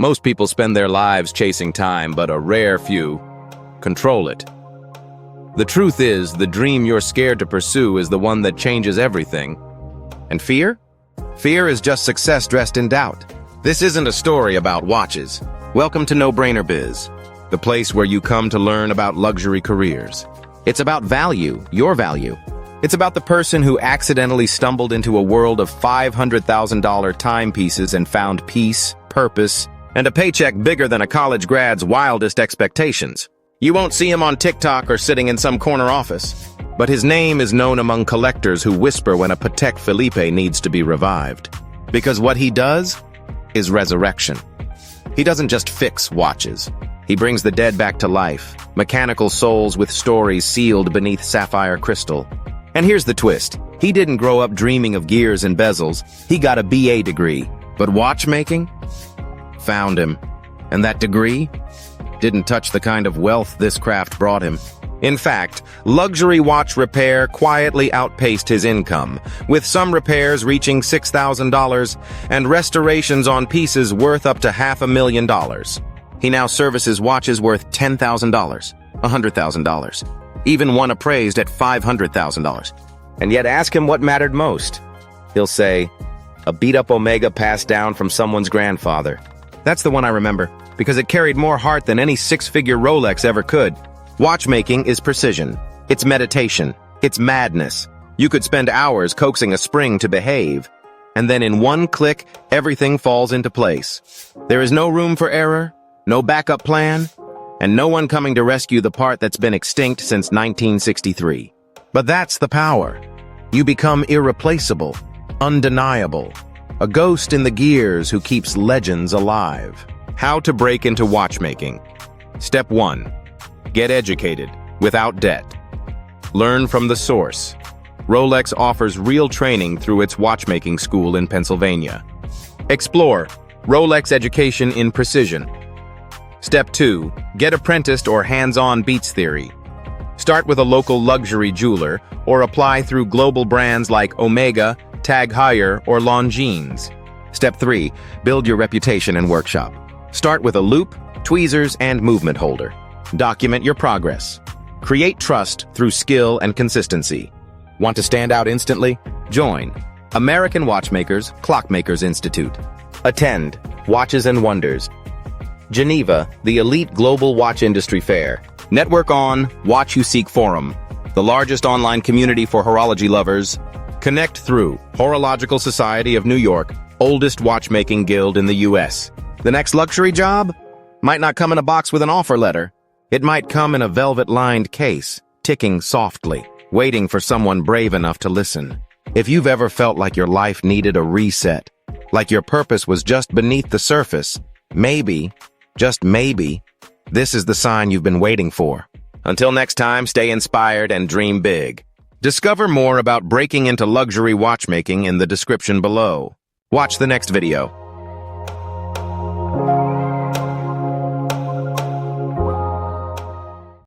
Most people spend their lives chasing time, but a rare few control it. The truth is, the dream you're scared to pursue is the one that changes everything. And fear? Fear is just success dressed in doubt. This isn't a story about watches. Welcome to No Brainer Biz, the place where you come to learn about luxury careers. It's about value, your value. It's about the person who accidentally stumbled into a world of $500,000 timepieces and found peace, purpose, and a paycheck bigger than a college grad's wildest expectations. You won't see him on TikTok or sitting in some corner office, but his name is known among collectors who whisper when a Patek Philippe needs to be revived. Because what he does is resurrection. He doesn't just fix watches. He brings the dead back to life, mechanical souls with stories sealed beneath sapphire crystal. And here's the twist. He didn't grow up dreaming of gears and bezels. He got a BA degree. But watchmaking found him. And that degree didn't touch the kind of wealth this craft brought him. In fact, luxury watch repair quietly outpaced his income, with some repairs reaching $6,000 and restorations on pieces worth up to $500,000. He now services watches worth $10,000, $100,000, even one appraised at $500,000. And yet ask him what mattered most. He'll say, a beat-up Omega passed down from someone's grandfather. That's the one I remember, because it carried more heart than any six-figure Rolex ever could. Watchmaking is precision. It's meditation. It's madness. You could spend hours coaxing a spring to behave, and then in one click, everything falls into place. There is no room for error, no backup plan, and no one coming to rescue the part that's been extinct since 1963. But that's the power. You become irreplaceable, undeniable, a ghost in the gears who keeps legends alive. How to break into watchmaking. Step 1. Get educated, without debt. Learn from the source. Rolex offers real training through its watchmaking school in Pennsylvania. Explore Rolex education in precision. Step 2. Get apprenticed or hands-on beats theory. Start with a local luxury jeweler or apply through global brands like Omega, Tag Heuer, or Longines. Step 3. Build your reputation and workshop. Start with a loop, tweezers, and movement holder. Document your progress. Create trust through skill and consistency. Want to stand out instantly? Join American Watchmakers-Clockmakers Institute. Attend Watches and Wonders. Geneva, the elite global watch industry fair. Network on AWCI Forum, the largest online community for horology lovers. Connect through Horological Society of New York, oldest watchmaking guild in the U.S. The next luxury job might not come in a box with an offer letter. It might come in a velvet-lined case, ticking softly, waiting for someone brave enough to listen. If you've ever felt like your life needed a reset, like your purpose was just beneath the surface, maybe, just maybe, this is the sign you've been waiting for. Until next time, stay inspired and dream big. Discover more about breaking into luxury watchmaking in the description below. Watch the next video.